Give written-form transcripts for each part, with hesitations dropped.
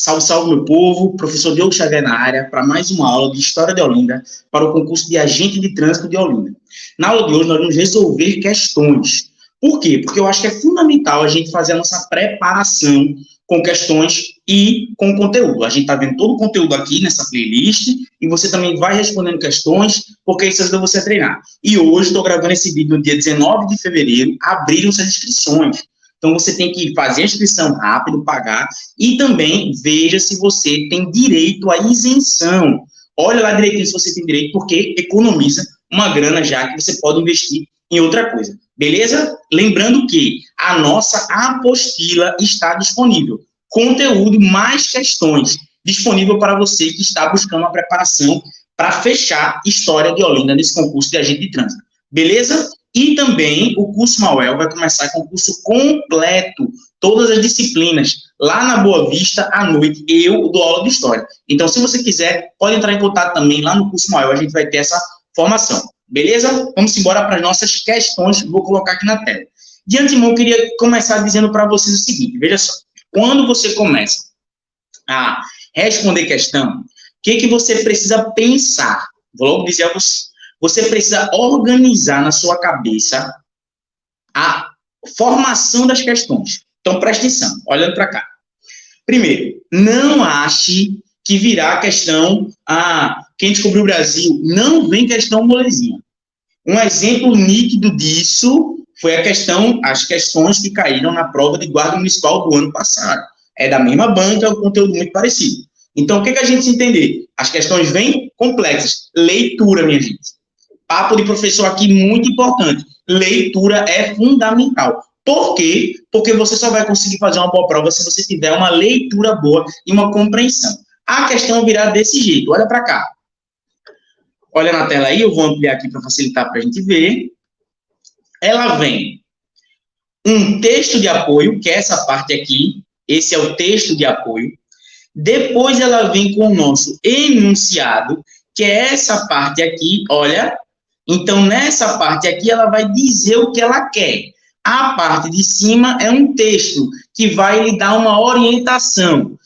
Salve, salve, meu povo. Professor Diogo Xavier na área para mais uma aula de História de Olinda para o concurso de Agente de Trânsito de Olinda. Na aula de hoje, nós vamos resolver questões. Por quê? Porque eu acho que é fundamental a gente fazer a nossa preparação com questões e com conteúdo. A gente está vendo todo o conteúdo aqui nessa playlist e você também vai respondendo questões, porque isso ajuda você a treinar. E hoje, estou gravando esse vídeo no dia 19 de fevereiro, abriram-se as inscrições. Então, você tem que fazer a inscrição rápido, pagar, e também veja se você tem direito à isenção. Olha lá direitinho se você tem direito, porque economiza uma grana já que você pode investir em outra coisa. Beleza? Lembrando que a nossa apostila está disponível. Conteúdo mais questões disponível para você que está buscando uma preparação para fechar História de Olinda nesse concurso de agente de trânsito. Beleza? E também o curso Mauel vai começar com o curso completo, todas as disciplinas, lá na Boa Vista, à noite, eu dou aula de História. Então, se você quiser, pode entrar em contato também lá no curso Mauel, a gente vai ter essa formação. Beleza? Vamos embora para as nossas questões, vou colocar aqui na tela. De antemão, eu queria começar dizendo para vocês o seguinte, veja só, quando você começa a responder questão, o que você precisa pensar? Vou logo dizer a você. Você precisa organizar na sua cabeça a formação das questões. Então, preste atenção, olhando para cá. Primeiro, não ache que virá a questão, quem descobriu o Brasil, não vem questão molezinha. Um exemplo nítido disso foi as questões que caíram na prova de guarda municipal do ano passado. É da mesma banca, é um conteúdo muito parecido. Então, o que a gente precisa entender? As questões vêm complexas. Leitura, minha gente. Papo de professor aqui muito importante. Leitura é fundamental. Por quê? Porque você só vai conseguir fazer uma boa prova se você tiver uma leitura boa e uma compreensão. A questão virá desse jeito. Olha para cá. Olha na tela aí, eu vou ampliar aqui para facilitar para a gente ver. Ela vem um texto de apoio, que é essa parte aqui. Esse é o texto de apoio. Depois ela vem com o nosso enunciado, que é essa parte aqui, olha. Então, nessa parte aqui, ela vai dizer o que ela quer. A parte de cima é um texto que vai lhe dar uma orientação.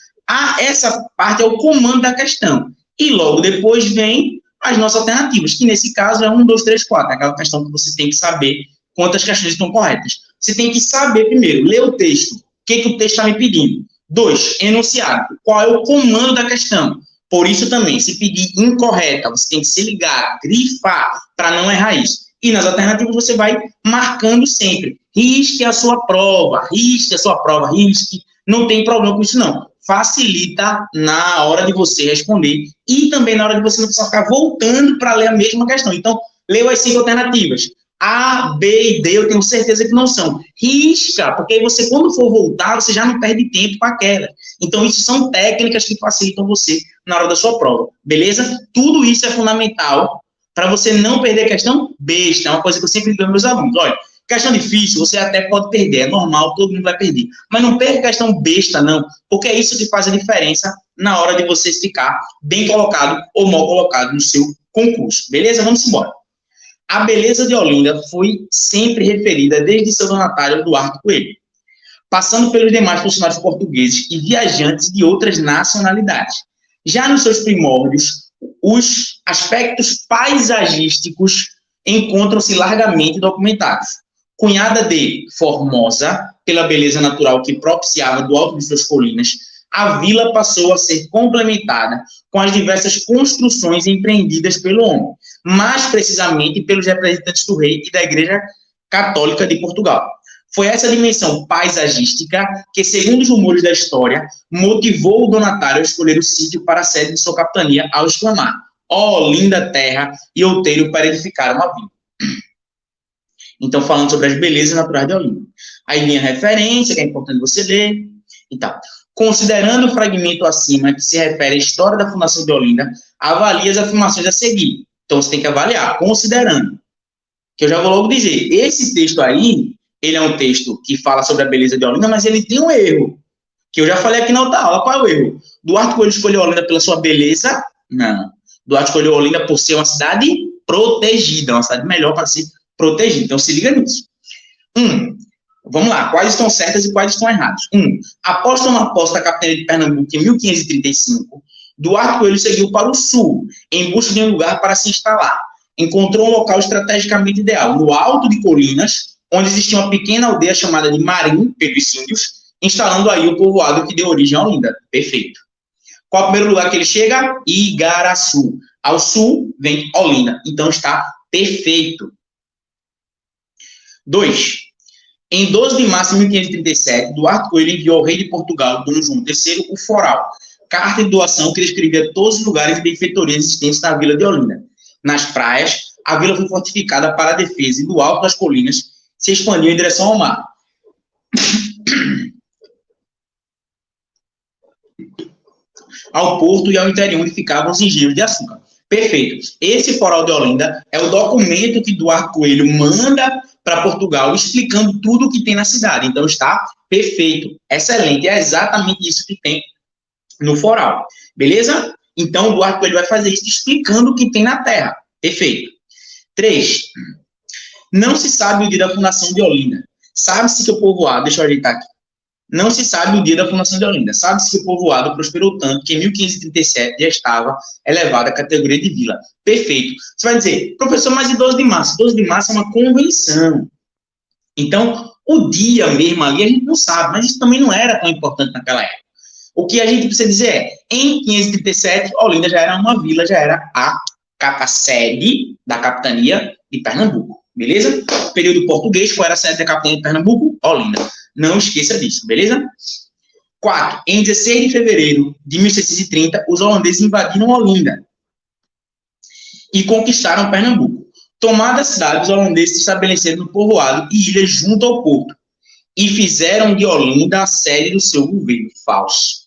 Essa parte é o comando da questão. E logo depois vem as nossas alternativas, que nesse caso é 1, 2, 3, 4. Aquela questão que você tem que saber quantas questões estão corretas. Você tem que saber, primeiro, ler o texto. O que o texto está me pedindo? 2, enunciado. Qual é o comando da questão? Por isso também, se pedir incorreta, você tem que se ligar, grifar, para não errar isso. E nas alternativas você vai marcando sempre. Risque a sua prova, risque. Não tem problema com isso, não. Facilita na hora de você responder e também na hora de você não precisar ficar voltando para ler a mesma questão. Então, leu as 5 alternativas. A, B e D, eu tenho certeza que não são. Risca, porque aí você, quando for voltar, você já não perde tempo com aquela. Então, isso são técnicas que facilitam você na hora da sua prova, beleza? Tudo isso é fundamental para você não perder a questão besta. É uma coisa que eu sempre digo aos meus alunos. Olha, questão difícil, você até pode perder, é normal, todo mundo vai perder. Mas não perca questão besta, não, porque é isso que faz a diferença na hora de você ficar bem colocado ou mal colocado no seu concurso, beleza? Vamos embora. A beleza de Olinda foi sempre referida desde seu donatário Duarte Coelho, passando pelos demais funcionários portugueses e viajantes de outras nacionalidades. Já nos seus primórdios, os aspectos paisagísticos encontram-se largamente documentados. Cunhada de Formosa, pela beleza natural que propiciava do alto de suas colinas, a vila passou a ser complementada com as diversas construções empreendidas pelo homem, mais precisamente pelos representantes do rei e da Igreja Católica de Portugal. Foi essa dimensão paisagística que, segundo os rumores da história, motivou o donatário a escolher o sítio para a sede de sua capitania ao exclamar: "Ó, linda terra e outeiro para edificar uma vila". Então, falando sobre as belezas naturais de Olinda. Aí vem a referência, que é importante você ler e tal. Considerando o fragmento acima, que se refere à história da fundação de Olinda, avalie as afirmações a seguir. Então, você tem que avaliar, considerando. Que eu já vou logo dizer, esse texto aí, ele é um texto que fala sobre a beleza de Olinda, mas ele tem um erro, que eu já falei aqui na outra aula. Qual é o erro? Duarte Coelho escolheu Olinda pela sua beleza? Não. Duarte escolheu Olinda por ser uma cidade protegida, uma cidade melhor para ser protegida. Então, se liga nisso. Vamos lá, quais estão certas e quais estão erradas? 1. Após tomar posse da capitania de Pernambuco em 1535, Duarte Coelho seguiu para o sul, em busca de um lugar para se instalar. Encontrou um local estrategicamente ideal, no alto de Colinas, onde existia uma pequena aldeia chamada de Marim, pelos índios, instalando aí o povoado que deu origem a Olinda. Perfeito. Qual é o primeiro lugar que ele chega? Igaraçu. Ao sul vem Olinda. Então está perfeito. 2. Em 12 de março de 1537, Duarte Coelho enviou ao rei de Portugal, Dom João III, o foral, carta de doação que ele escrevia a todos os lugares e benfeitorias existentes na vila de Olinda. Nas praias, a vila foi fortificada para a defesa e do alto das colinas se expandiu em direção ao mar. Ao porto e ao interior onde ficavam os engenhos de açúcar. Perfeito. Esse foral de Olinda é o documento que Duarte Coelho manda para Portugal, explicando tudo o que tem na cidade. Então, está perfeito. Excelente. É exatamente isso que tem no foral. Beleza? Então, o Duarte Coelho vai fazer isso explicando o que tem na terra. Perfeito. 3. Não se sabe o dia da fundação de Olinda. Sabe-se que o povoado... Deixa eu ajeitar aqui. Não se sabe o dia da fundação de Olinda. Sabe-se que o povoado prosperou tanto que em 1537 já estava elevado à categoria de vila. Perfeito. Você vai dizer, professor, mas e 12 de março? 12 de março é uma convenção. Então, o dia mesmo ali a gente não sabe, mas isso também não era tão importante naquela época. O que a gente precisa dizer é, em 1537, Olinda já era uma vila, já era a sede da capitania de Pernambuco. Beleza? Período português, qual era a sede da capitania de Pernambuco? Olinda. Não esqueça disso, beleza? 4. Em 16 de fevereiro de 1630, os holandeses invadiram Olinda e conquistaram Pernambuco. Tomada a cidade, os holandeses se estabeleceram no povoado e ilhas junto ao porto e fizeram de Olinda a sede do seu governo. Falso.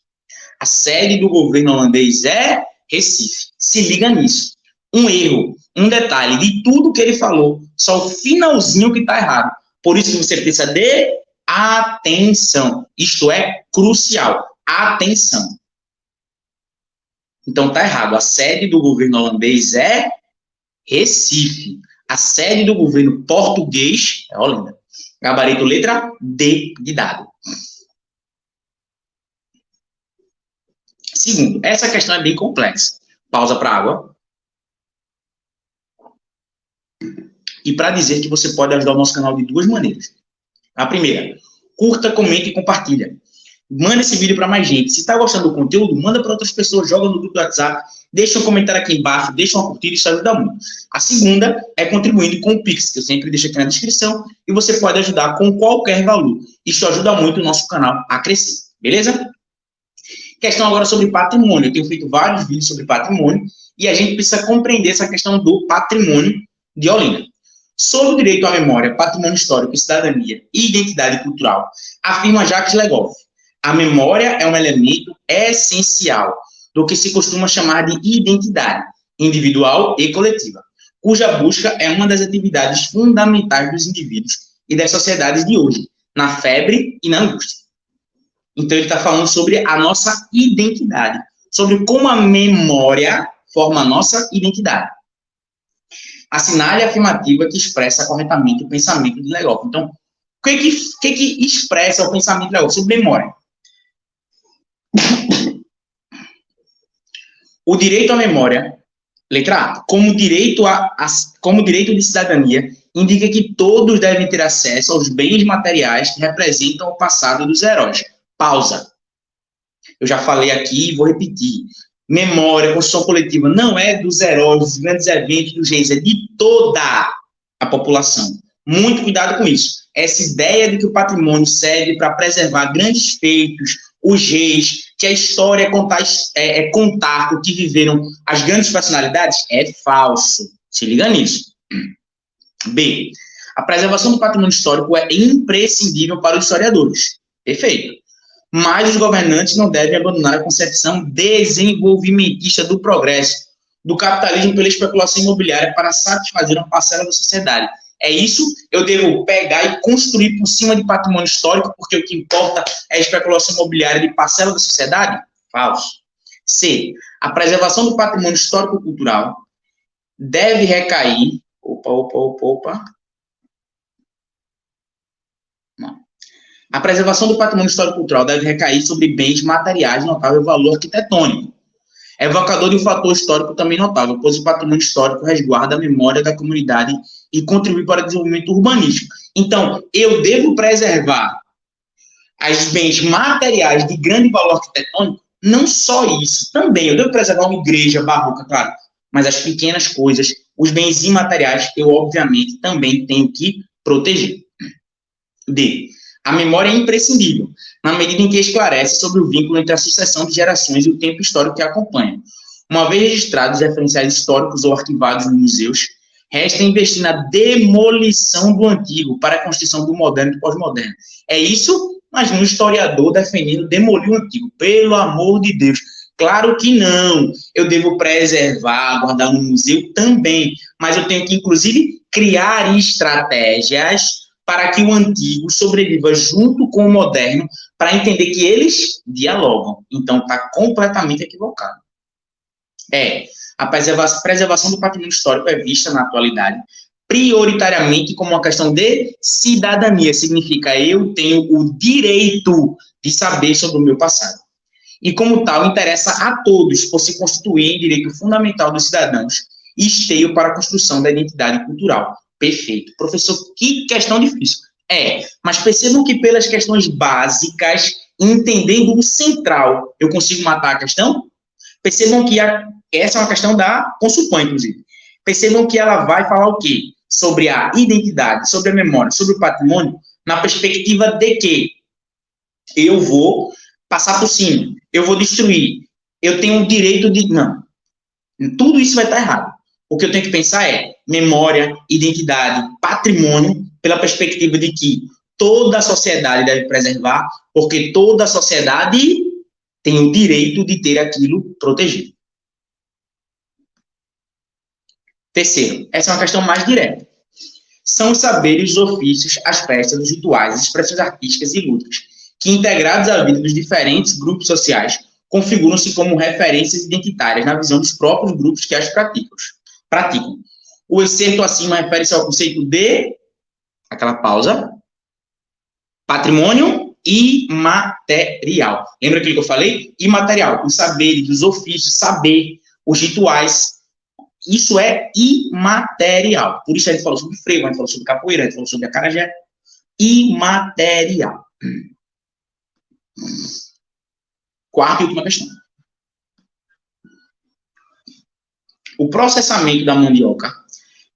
A sede do governo holandês é Recife. Se liga nisso. Um erro, um detalhe de tudo que ele falou, só o finalzinho que está errado. Por isso que você precisa de atenção. Isto é crucial. Atenção. Então tá errado. A sede do governo holandês é Recife. A sede do governo português é Olinda. Gabarito letra D de dado. Segundo, essa questão é bem complexa. Pausa para água. E para dizer que você pode ajudar o nosso canal de duas maneiras. A primeira, curta, comente e compartilha. Manda esse vídeo para mais gente. Se está gostando do conteúdo, manda para outras pessoas, joga no grupo do WhatsApp, deixa um comentário aqui embaixo, deixa uma curtida, isso ajuda muito. A segunda é contribuindo com o Pix, que eu sempre deixo aqui na descrição, e você pode ajudar com qualquer valor. Isso ajuda muito o nosso canal a crescer, beleza? Questão agora sobre patrimônio. Eu tenho feito vários vídeos sobre patrimônio, e a gente precisa compreender essa questão do patrimônio de Olinda. Sobre o direito à memória, patrimônio histórico, cidadania e identidade cultural, afirma Jacques Legoff, a memória é um elemento essencial do que se costuma chamar de identidade individual e coletiva, cuja busca é uma das atividades fundamentais dos indivíduos e das sociedades de hoje, na febre e na angústia. Então, ele está falando sobre a nossa identidade, sobre como a memória forma a nossa identidade. Assinale a afirmativa que expressa corretamente o pensamento de Legoff. Então, o que expressa o pensamento de Legoff sobre memória? O direito à memória, letra A, como direito de cidadania, indica que todos devem ter acesso aos bens materiais que representam o passado dos heróis. Pausa. Eu já falei aqui e vou repetir. Memória, construção coletiva, não é dos heróis, dos grandes eventos, dos reis, é de toda a população. Muito cuidado com isso. Essa ideia de que o patrimônio serve para preservar grandes feitos, os reis, que a história é contar o que viveram as grandes personalidades, é falso. Se liga nisso. B. A preservação do patrimônio histórico é imprescindível para os historiadores. Perfeito. Mas os governantes não devem abandonar a concepção desenvolvimentista do progresso, do capitalismo pela especulação imobiliária para satisfazer uma parcela da sociedade. É isso? Eu devo pegar e construir por cima de patrimônio histórico, porque o que importa é a especulação imobiliária de parcela da sociedade? Falso. C. A preservação do patrimônio histórico-cultural deve recair... Não. A preservação do patrimônio histórico-cultural deve recair sobre bens materiais de notável valor arquitetônico. É evocador de um fator histórico também notável, pois o patrimônio histórico resguarda a memória da comunidade e contribui para o desenvolvimento urbanístico. Então, eu devo preservar os bens materiais de grande valor arquitetônico? Não só isso, também eu devo preservar uma igreja barroca, claro, mas as pequenas coisas, os bens imateriais, eu obviamente também tenho que proteger. D. A memória é imprescindível, na medida em que esclarece sobre o vínculo entre a sucessão de gerações e o tempo histórico que acompanha. Uma vez registrados referenciais históricos ou arquivados nos museus, resta investir na demolição do antigo para a construção do moderno e pós-moderno. É isso, mas um historiador defendendo demolir o antigo. Pelo amor de Deus. Claro que não. Eu devo preservar, guardar no museu também, mas eu tenho que, inclusive, criar estratégias para que o antigo sobreviva junto com o moderno, para entender que eles dialogam. Então, está completamente equivocado. A preservação do patrimônio histórico é vista, na atualidade, prioritariamente como uma questão de cidadania. Significa, eu tenho o direito de saber sobre o meu passado. E, como tal, interessa a todos, por se constituir em direito fundamental dos cidadãos e esteio para a construção da identidade cultural. Perfeito. Professor, que questão difícil. Mas percebam que pelas questões básicas, entendendo o central, eu consigo matar a questão? Percebam que essa é uma questão da Consulpan, inclusive. Percebam que ela vai falar o quê? Sobre a identidade, sobre a memória, sobre o patrimônio, na perspectiva de que eu vou passar por cima, eu vou destruir, eu tenho o direito de... Não. Tudo isso vai estar errado. O que eu tenho que pensar é memória, identidade, patrimônio, pela perspectiva de que toda a sociedade deve preservar, porque toda a sociedade tem o direito de ter aquilo protegido. Terceiro, essa é uma questão mais direta. São os saberes, os ofícios, as festas, os rituais, as expressões artísticas e lúdicas, que, integrados à vida dos diferentes grupos sociais, configuram-se como referências identitárias na visão dos próprios grupos que as praticam. O excerto acima refere-se ao conceito de, aquela pausa, patrimônio imaterial. Lembra aquilo que eu falei? Imaterial, os saberes, os ofícios, saber, os rituais, isso é imaterial. Por isso a gente falou sobre frevo, a gente falou sobre capoeira, a gente falou sobre acarajé. Imaterial. Quarta e última questão. O processamento da mandioca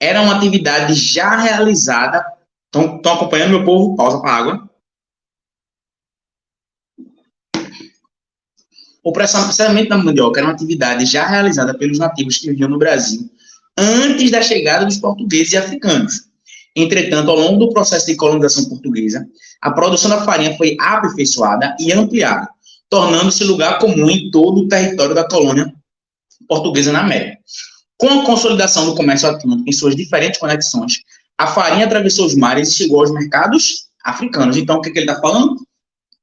era uma atividade já realizada. Estão acompanhando, meu povo? Pausa para a água. O processamento da mandioca era uma atividade já realizada pelos nativos que viviam no Brasil antes da chegada dos portugueses e africanos. Entretanto, ao longo do processo de colonização portuguesa, a produção da farinha foi aperfeiçoada e ampliada, tornando-se lugar comum em todo o território da colônia portuguesa na América. Com a consolidação do comércio atlântico em suas diferentes conexões, a farinha atravessou os mares e chegou aos mercados africanos. Então, o que ele está falando?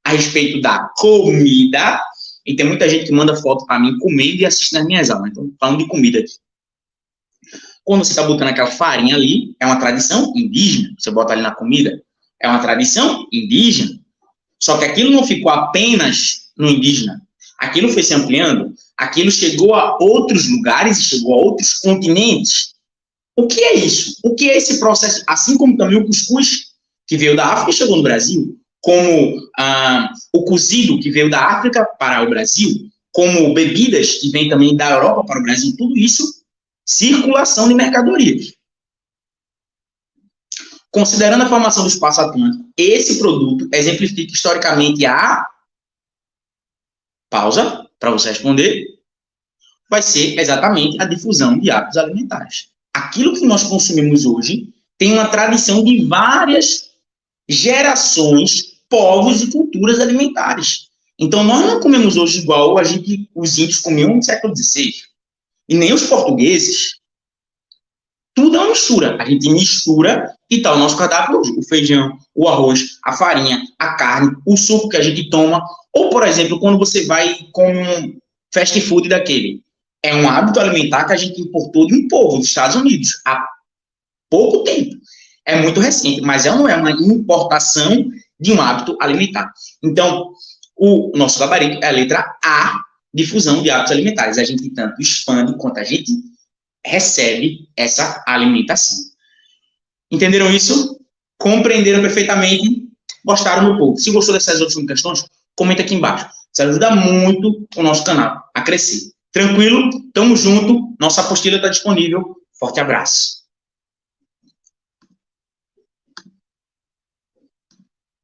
A respeito da comida, e tem muita gente que manda foto para mim comendo e assiste nas minhas aulas. Então, falando de comida aqui. Quando você está botando aquela farinha ali, é uma tradição indígena. Você bota ali na comida, é uma tradição indígena. Só que aquilo não ficou apenas no indígena. Aquilo foi se ampliando. Aquilo chegou a outros lugares e chegou a outros continentes. O que é isso? O que é esse processo? Assim como também o cuscuz, que veio da África e chegou no Brasil. Como o cozido, que veio da África para o Brasil. Como bebidas, que vêm também da Europa para o Brasil. Tudo isso, circulação de mercadorias. Considerando a formação do espaço atlântico, esse produto exemplifica historicamente a... Pausa, para você responder. Vai ser exatamente a difusão de hábitos alimentares. Aquilo que nós consumimos hoje tem uma tradição de várias gerações, povos e culturas alimentares. Então, nós não comemos hoje igual os índios comiam no século XVI. E nem os portugueses. Tudo é uma mistura. A gente mistura e tal. O nosso cardápio hoje, o feijão, o arroz, a farinha, a carne, o suco que a gente toma. Ou, por exemplo, quando você vai com um fast food daquele. É um hábito alimentar que a gente importou de um povo dos Estados Unidos há pouco tempo. É muito recente, mas não é uma importação de um hábito alimentar. Então, o nosso gabarito é a letra A, difusão de hábitos alimentares. A gente tanto expande quanto a gente recebe essa alimentação. Entenderam isso? Compreenderam perfeitamente? Gostaram do pouco? Se gostou dessas outras questões, comenta aqui embaixo. Isso ajuda muito o nosso canal a crescer. Tranquilo? Tamo junto. Nossa apostila está disponível. Forte abraço.